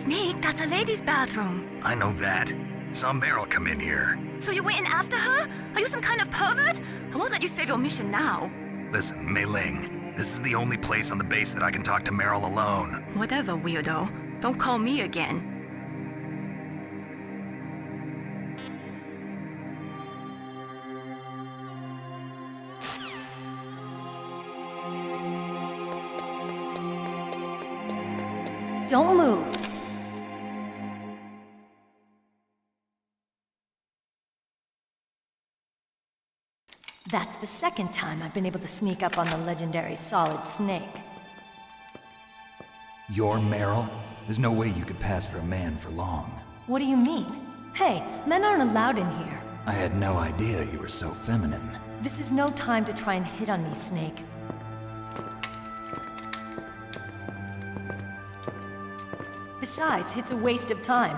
Snake, that's a ladies' bathroom. I know that. Saw Meryl come in here. So you went in after her? Are you some kind of pervert? I won't let you save your mission now. Listen, Mei Ling, this is the only place on the base that I can talk to Meryl alone. Whatever, weirdo. Don't call me again. Don't move. That's the second time I've been able to sneak up on the legendary Solid Snake. You're Meryl? There's no way you could pass for a man for long. What do you mean? Hey, men aren't allowed in here. I had no idea you were so feminine. This is no time to try and hit on me, Snake. Besides, it's a waste of time.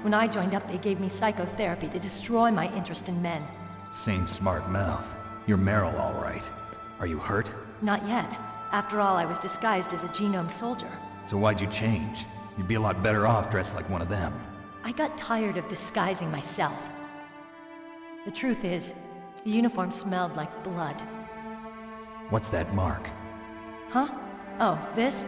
When I joined up, they gave me psychotherapy to destroy my interest in men. Same smart mouth. You're Meryl, all right. Are you hurt? Not yet. After all, I was disguised as a genome soldier. So why'd you change? You'd be a lot better off dressed like one of them. I got tired of disguising myself. The truth is, the uniform smelled like blood. What's that mark? Huh? Oh, this?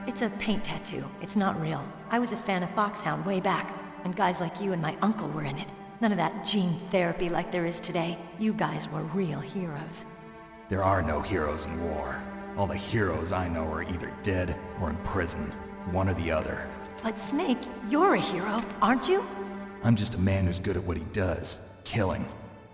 It's a paint tattoo. It's not real. I was a fan of Foxhound way back, and guys like you and my uncle were in it. None of that gene therapy like there is today. You guys were real heroes. There are no heroes in war. All the heroes I know are either dead or in prison. One or the other. But Snake, you're a hero, aren't you? I'm just a man who's good at what he does. Killing.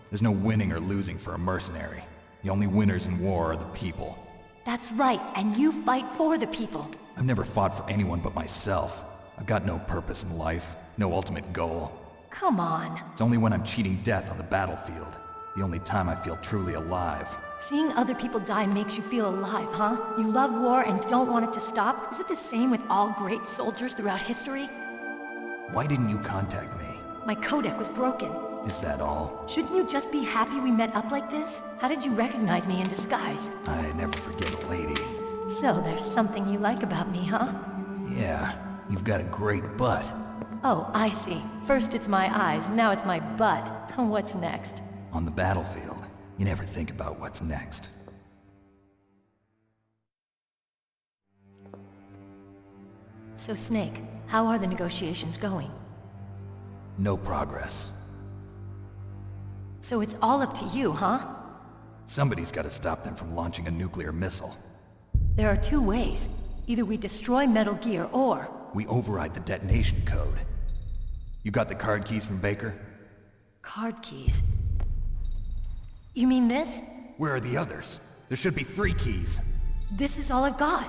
There's no winning or losing for a mercenary. The only winners in war are the people. That's right, and you fight for the people. I've never fought for anyone but myself. I've got no purpose in life, no ultimate goal. Come on. It's only when I'm cheating death on the battlefield. The only time I feel truly alive. Seeing other people die makes you feel alive, huh? You love war and don't want it to stop? Is it the same with all great soldiers throughout history? Why didn't you contact me? My codec was broken. Is that all? Shouldn't you just be happy we met up like this? How did you recognize me in disguise? I never forget a lady. So there's something you like about me, huh? Yeah, you've got a great butt. Oh, I see. First it's my eyes, now it's my butt. What's next? On the battlefield, you never think about what's next. So Snake, how are the negotiations going? No progress. So it's all up to you, huh? Somebody's got to stop them from launching a nuclear missile. There are two ways. Either we destroy Metal Gear, or... we override the detonation code. You got the card keys from Baker? Card keys? You mean this? Where are the others? There should be 3 keys. This is all I've got.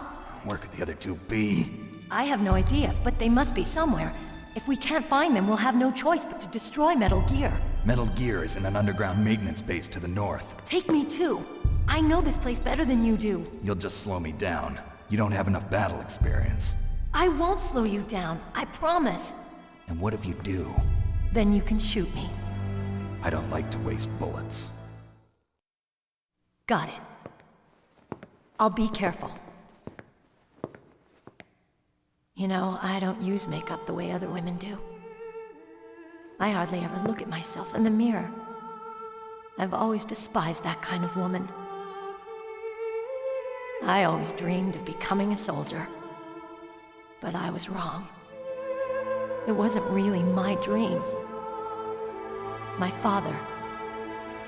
Where could the other 2 be? I have no idea, but they must be somewhere. If we can't find them, we'll have no choice but to destroy Metal Gear. Metal Gear is in an underground maintenance base to the north. Take me too. I know this place better than you do. You'll just slow me down. You don't have enough battle experience. I won't slow you down, I promise. And what if you do? Then you can shoot me. I don't like to waste bullets. Got it. I'll be careful. You know, I don't use makeup the way other women do. I hardly ever look at myself in the mirror. I've always despised that kind of woman. I always dreamed of becoming a soldier. But I was wrong. It wasn't really my dream. My father,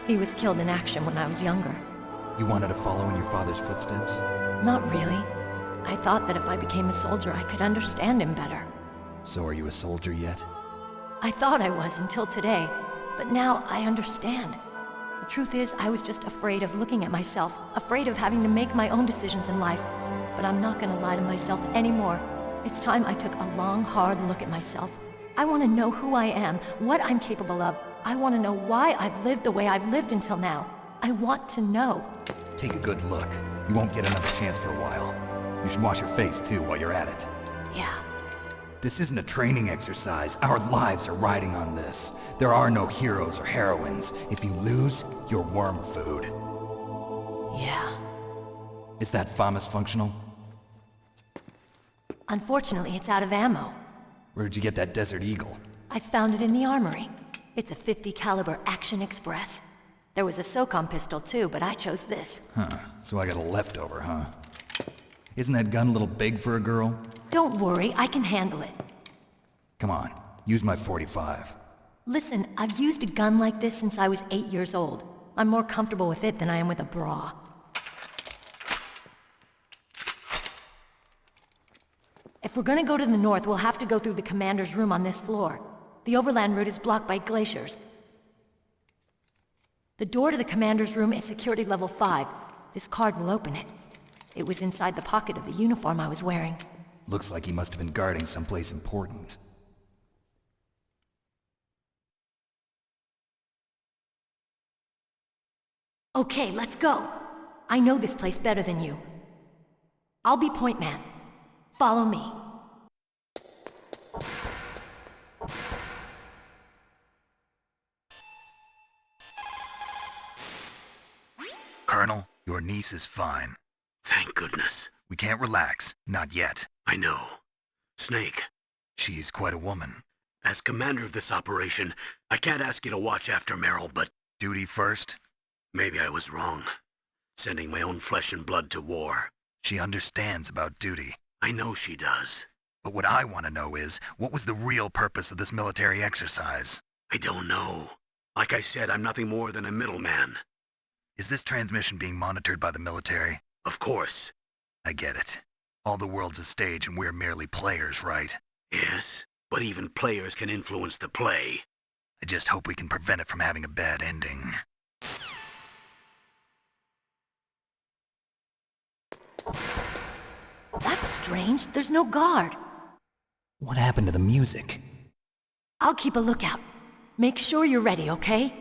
he was killed in action when I was younger. You wanted to follow in your father's footsteps? Not really. I thought that if I became a soldier, I could understand him better. So are you a soldier yet? I thought I was until today, but now I understand. The truth is, I was just afraid of looking at myself, afraid of having to make my own decisions in life. But I'm not gonna lie to myself anymore. It's time I took a long, hard look at myself. I want to know who I am, what I'm capable of. I want to know why I've lived the way I've lived until now. I want to know. Take a good look. You won't get another chance for a while. You should wash your face too while you're at it. Yeah. This isn't a training exercise. Our lives are riding on this. There are no heroes or heroines. If you lose, you're worm food. Yeah. Is that FAMAS functional? Unfortunately, it's out of ammo. Where'd you get that Desert Eagle? I found it in the armory. It's a .50 caliber Action Express. There was a SOCOM pistol too, but I chose this. Huh, so I got a leftover, huh? Isn't that gun a little big for a girl? Don't worry, I can handle it. Come on, use my .45. Listen, I've used a gun like this since I was 8 years old. I'm more comfortable with it than I am with a bra. If we're gonna go to the north, we'll have to go through the commander's room on this floor. The overland route is blocked by glaciers. The door to the commander's room is security level 5. This card will open it. It was inside the pocket of the uniform I was wearing. Looks like he must have been guarding someplace important. Okay, let's go. I know this place better than you. I'll be point man. Follow me. Colonel, your niece is fine. Thank goodness. We can't relax. Not yet. I know. Snake, She's quite a woman. as commander of this operation, I can't ask you to watch after Meryl, but Duty first? maybe I was wrong. Sending my own flesh and blood to war. She understands about duty. I know she does. But what I want to know is, what was the real purpose of this military exercise? I don't know. Like I said, I'm nothing more than a middleman. Is this transmission being monitored by the military? Of course. I get it. All the world's a stage and we're merely players, right? Yes, but even players can influence the play. I just hope we can prevent it from having a bad ending. That's strange. There's no guard. What happened to the music? I'll keep a lookout. Make sure you're ready, okay?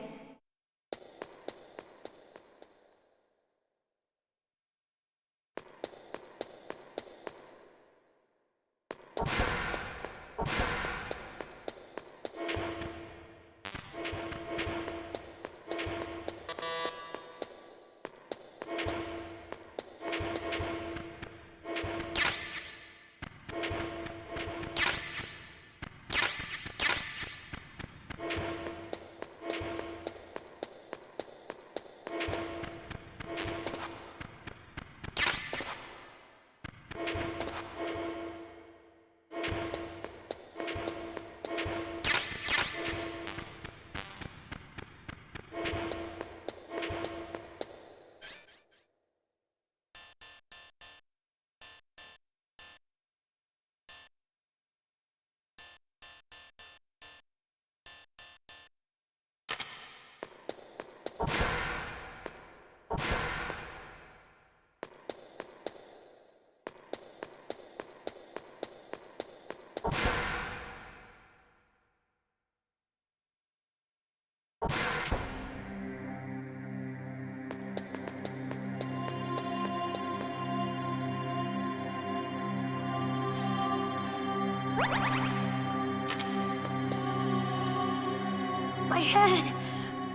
My head!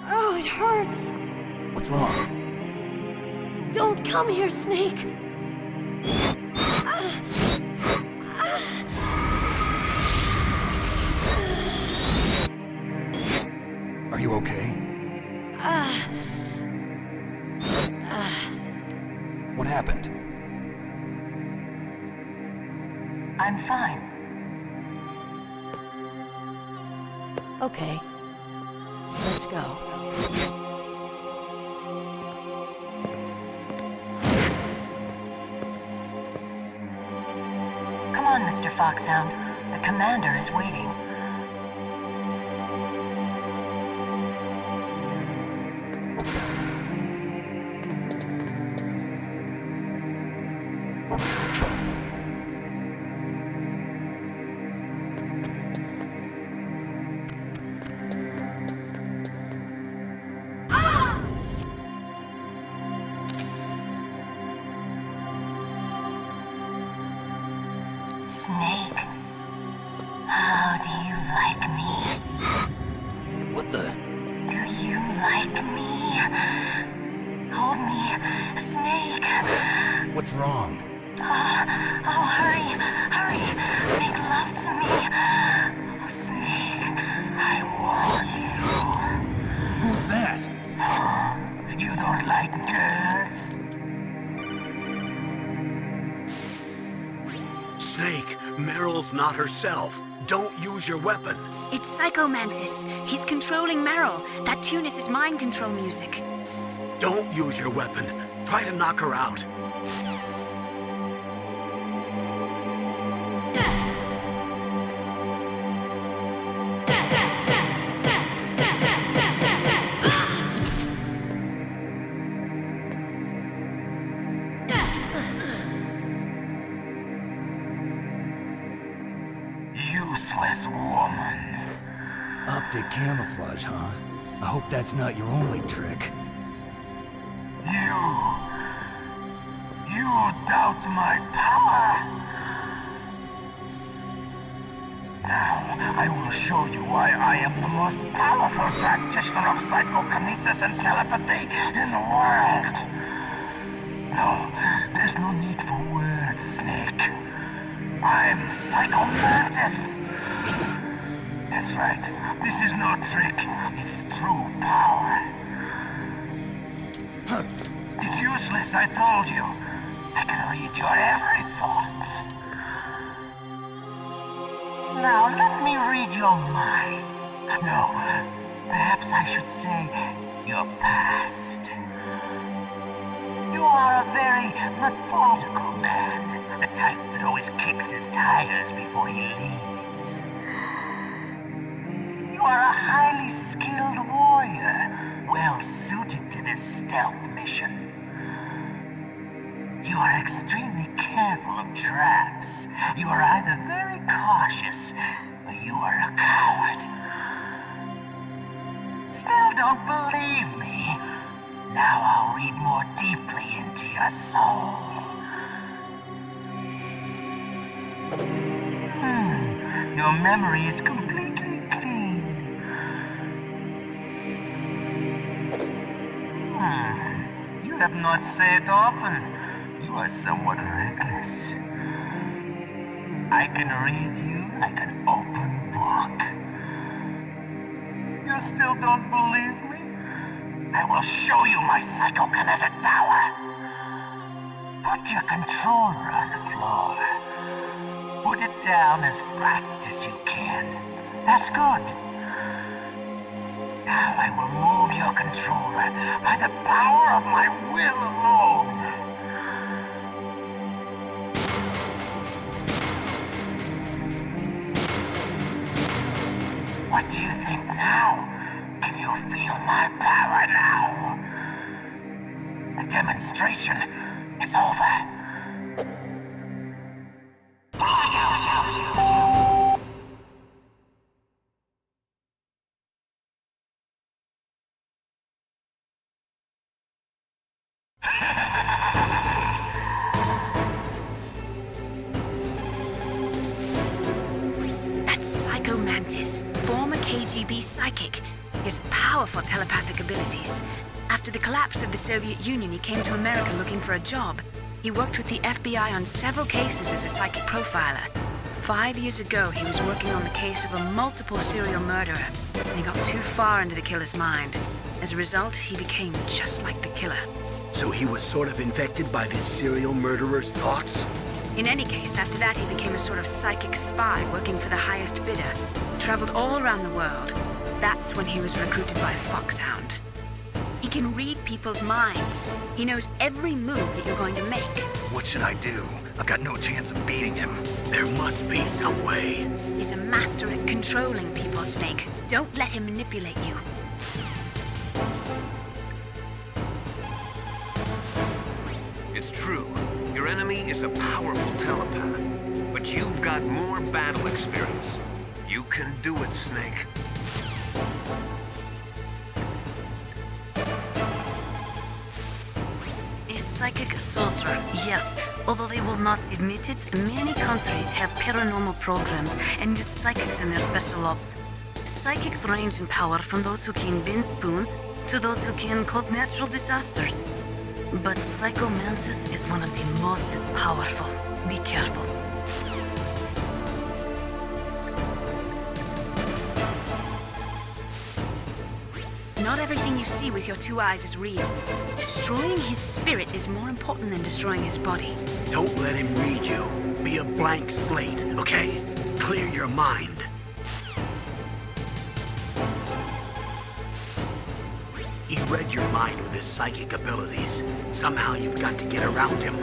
Oh, it hurts! What's wrong? Don't come here, Snake! Are you okay? What happened? I'm fine. Okay. Let's go. Come on, Mr. Foxhound. The commander is waiting. Snake, how do you like me? What the? Do you like me? Hold me, Snake. What's wrong? Oh, hurry, hurry. Make love to me. Meryl's not herself. Don't use your weapon. It's Psycho Mantis. He's controlling Meryl. That tune is his mind control music. Don't use your weapon. Try to knock her out. Useless woman. Optic camouflage, huh? I hope that's not your only trick. You doubt my power? Now, I will show you why I am the most powerful practitioner of psychokinesis and telepathy in the world. No, there's no need for words, Snake. I'm Psycho Mantis. That's right. This is no trick. It's true power. It's useless, I told you. I can read your every thought. Now, let me read your mind. No, perhaps I should say your past. You are a very methodical man. The type that always kicks his tires before he leaves. You are a highly skilled warrior, well suited to this stealth mission. You are extremely careful of traps. You are either very cautious, or you are a coward. Still don't believe me? Now I'll read more deeply into your soul. Your memory is completely clean. You have not said often. You are somewhat reckless. I can read you like an open book. You still don't believe me? I will show you my psychokinetic power. Put your controller on the floor. Put it down as flat as you can. That's good. Now I will move your controller by the power of my will alone. What do you think now? Can you feel my power now? The demonstration is over. That's Psycho Mantis, former KGB psychic. He has powerful telepathic abilities. After the collapse of the Soviet Union, he came to America looking for a job. He worked with the FBI on several cases as a psychic profiler. 5 years ago, he was working on the case of a multiple serial murderer, and he got too far into the killer's mind. As a result, he became just like the killer. So he was sort of infected by this serial murderer's thoughts? In any case, after that, he became a sort of psychic spy working for the highest bidder. Traveled all around the world. That's when he was recruited by Foxhound. He can read people's minds. He knows every move that you're going to make. What should I do? I've got no chance of beating him. There must be some way. He's a master at controlling people, Snake. Don't let him manipulate you. It's true. Your enemy is a powerful telepath. But you've got more battle experience. You can do it, Snake. A psychic soldier, yes. Although they will not admit it, many countries have paranormal programs and use psychics in their special ops. Psychics range in power from those who can bend spoons to those who can cause natural disasters. But Psycho Mantis is one of the most powerful. Be careful. Not everything you see with your two eyes is real. Destroying his spirit is more important than destroying his body. Don't let him read you. Be a blank slate, okay? clear your mind. He read your mind with his psychic abilities. Somehow you've got to get around him.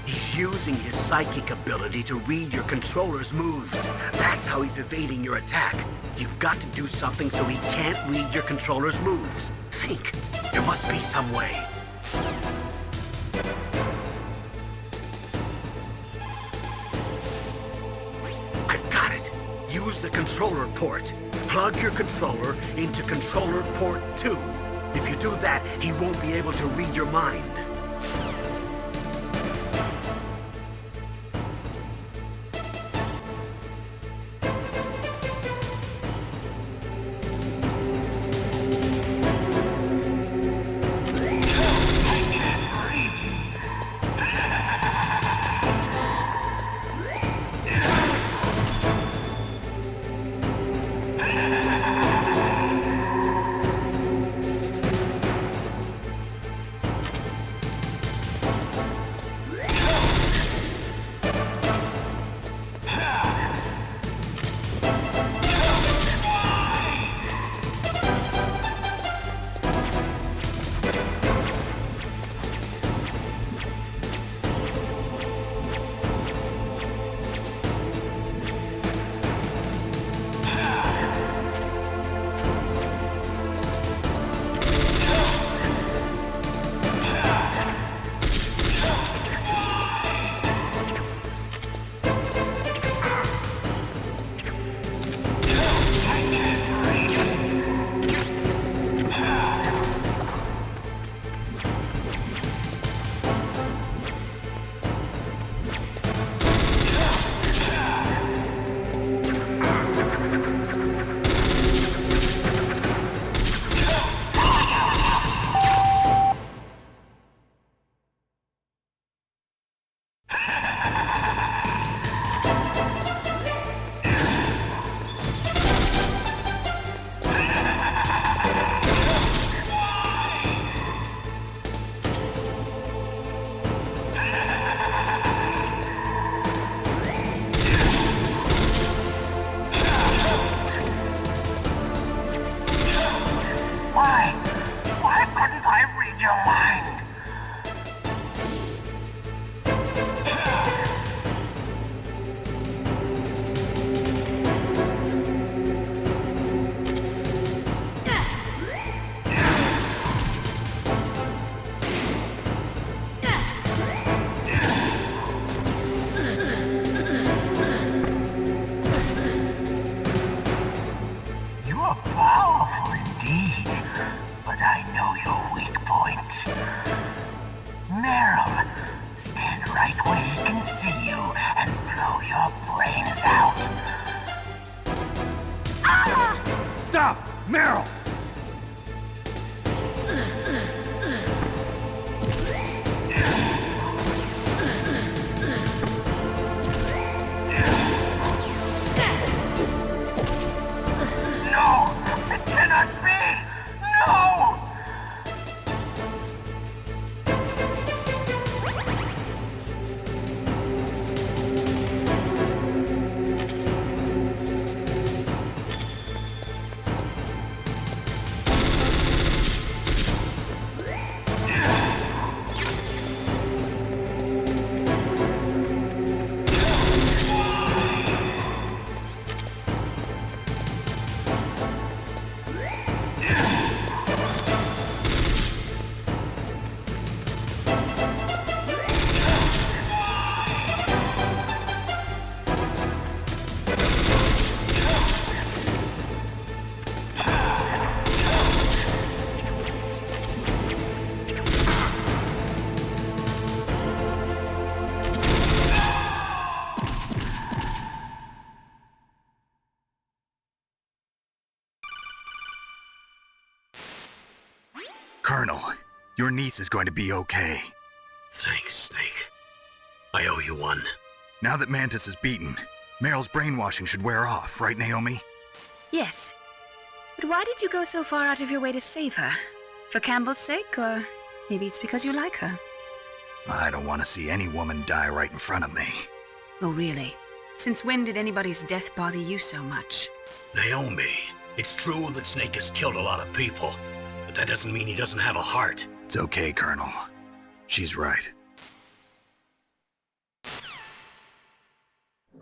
He's using his psychic ability to read your controller's moves. That's how he's evading your attack. You've got to do something so he can't read your controller's moves. Think. There must be some way. I've got it. Use the controller port. Plug your controller into controller port 2. If you do that, he won't be able to read your mind. Why couldn't I read your mind? You are powerful indeed, but I know your weak point. Meryl, stand right where he can see you and blow your brains out. Stop! Meryl! No! It cannot be! No! Colonel, your niece is going to be okay. Thanks, Snake. I owe you one. Now that Mantis is beaten, Meryl's brainwashing should wear off, right, Naomi? Yes. But why did you go so far out of your way to save her? For Campbell's sake, or maybe it's because you like her? I don't want to see any woman die right in front of me. Oh, really? Since when did anybody's death bother you so much? Naomi, it's true that Snake has killed a lot of people, but that doesn't mean he doesn't have a heart. It's okay, Colonel. She's right.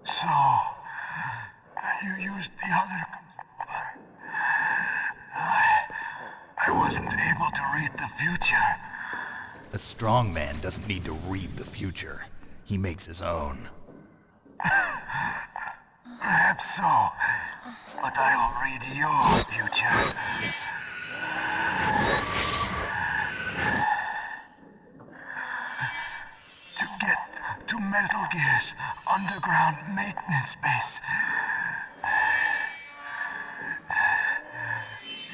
So, you used the other controller. I wasn't able to read the future. A strong man doesn't need to read the future. He makes his own. Perhaps so, but I'll read your future. To get to Metal Gear's underground maintenance base,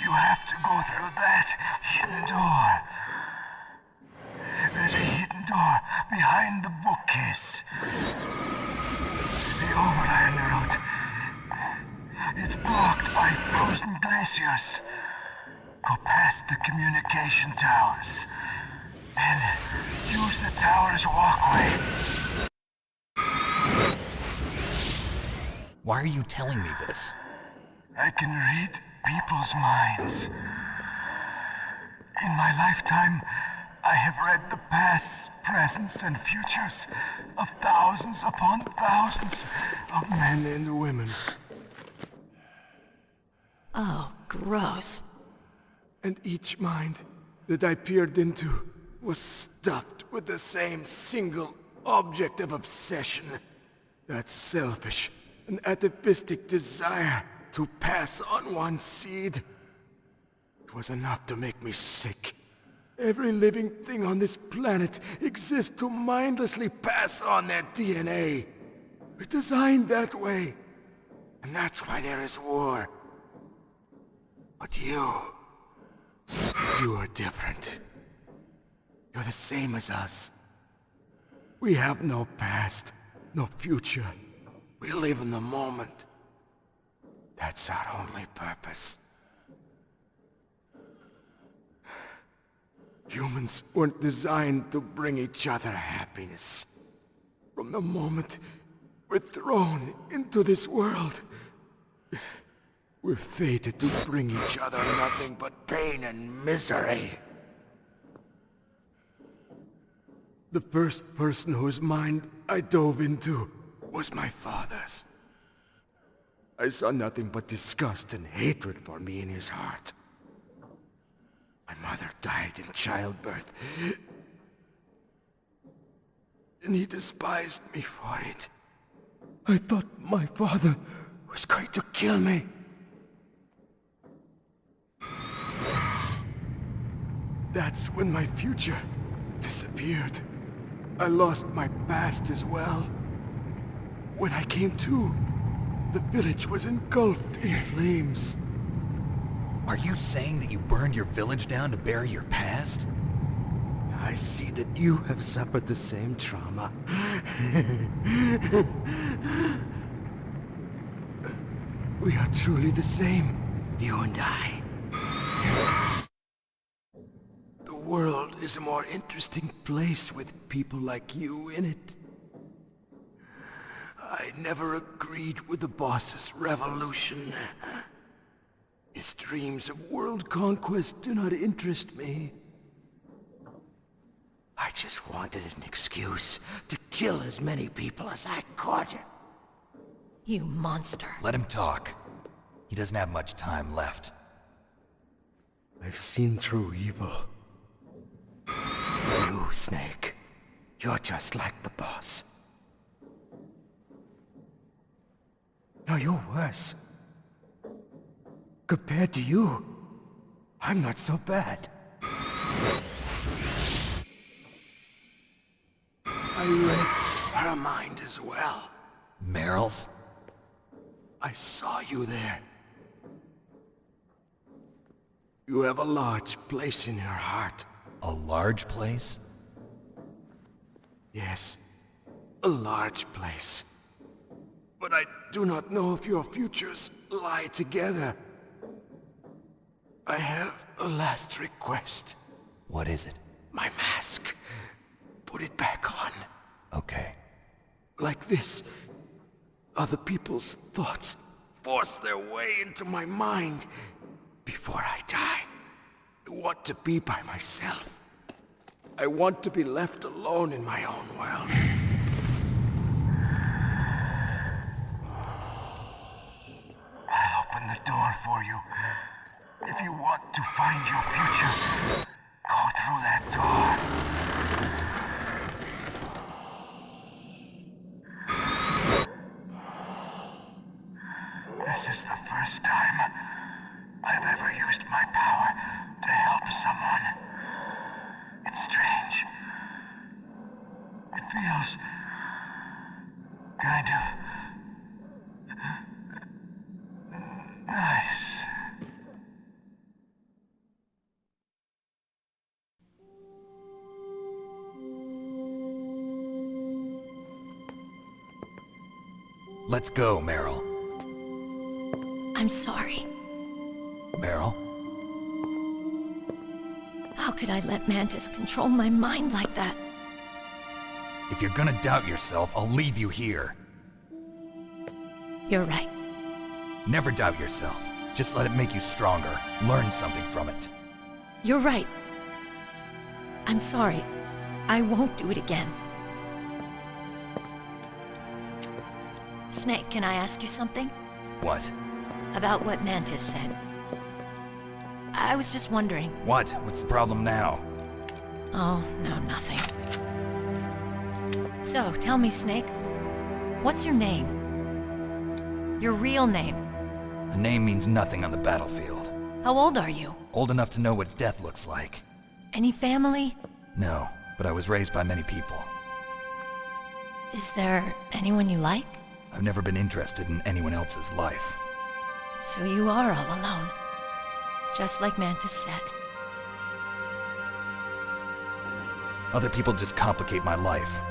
you have to go through that hidden door. There's a hidden door behind the bookcase. The overland route. It's blocked by frozen glaciers. Go past the communication towers. And use the tower's walkway. Why are you telling me this? I can read people's minds. In my lifetime, I have read the pasts, presents, and futures of thousands upon thousands of men and women. Oh, gross. And each mind that I peered into was stuffed with the same single object of obsession. That selfish and atavistic desire to pass on one seed. It was enough to make me sick. Every living thing on this planet exists to mindlessly pass on their DNA. We're designed that way. And that's why there is war. But you are different. You're the same as us. We have no past, no future. We live in the moment. That's our only purpose. Humans weren't designed to bring each other happiness. From the moment we're thrown into this world, we're fated to bring each other nothing but pain and misery. The first person whose mind I dove into was my father's. I saw nothing but disgust and hatred for me in his heart. My mother died in childbirth, and he despised me for it. I thought my father was going to kill me. That's when my future disappeared. I lost my past as well. When I came to, the village was engulfed in flames. Are you saying that you burned your village down to bury your past? I see that you have suffered the same trauma. We are truly the same, you and I. The world is a more interesting place with people like you in it. I never agreed with the boss's revolution. His dreams of world conquest do not interest me. I just wanted an excuse to kill as many people as I could. You monster. Let him talk. He doesn't have much time left. I've seen through evil. You, Snake, you're just like the boss. No, you're worse. Compared to you, I'm not so bad. I read her mind as well. Meryl's? I saw you there. You have a large place in her heart. A large place? Yes, a large place. But I do not know if your futures lie together. I have a last request. What is it? My mask. put it back on. Okay. Like this, other people's thoughts force their way into my mind. Before I die, I want to be by myself. I want to be left alone in my own world. I'll open the door for you. If you want to find your future, go through that door. This is the first time I've ever used my power to help someone. It's strange. It feels kind of nice. Let's go, Meryl. I'm sorry. Meryl? How could I let Mantis control my mind like that? If you're gonna doubt yourself, I'll leave you here. You're right. Never doubt yourself. Just let it make you stronger. Learn something from it. You're right. I'm sorry. I won't do it again. Snake, can I ask you something? What? About what Mantis said. I was just wondering. What? What's the problem now? Oh, no, nothing. So, tell me, Snake. What's your name? Your real name? A name means nothing on the battlefield. How old are you? Old enough to know what death looks like. Any family? No, but I was raised by many people. Is there anyone you like? I've never been interested in anyone else's life. So you are all alone. Just like Mantis said. Other people just complicate my life.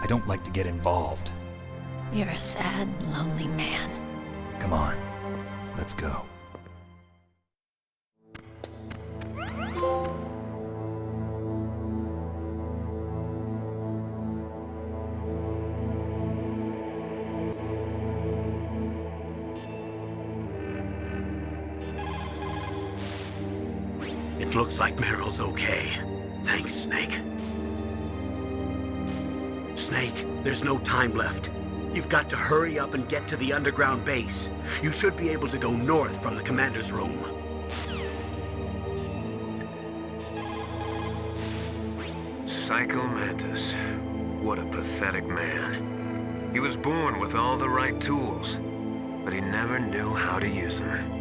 I don't like to get involved. You're a sad, lonely man. Come on, let's go. It looks like Meryl's okay. Thanks, Snake. Snake, there's no time left. You've got to hurry up and get to the underground base. You should be able to go north from the commander's room. Psycho Mantis. What a pathetic man. He was born with all the right tools, but he never knew how to use them.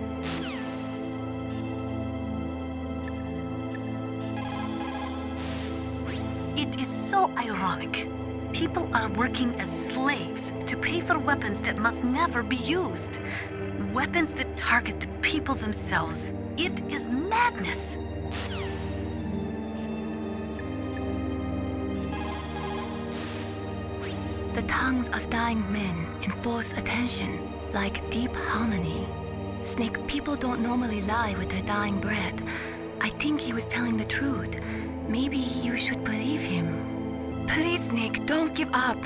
It is so ironic. People are working as slaves to pay for weapons that must never be used. Weapons that target the people themselves. It is madness. The tongues of dying men enforce attention, like deep harmony. Snake, people don't normally lie with their dying breath. I think he was telling the truth. Maybe you should believe him. Please, Snake, don't give up.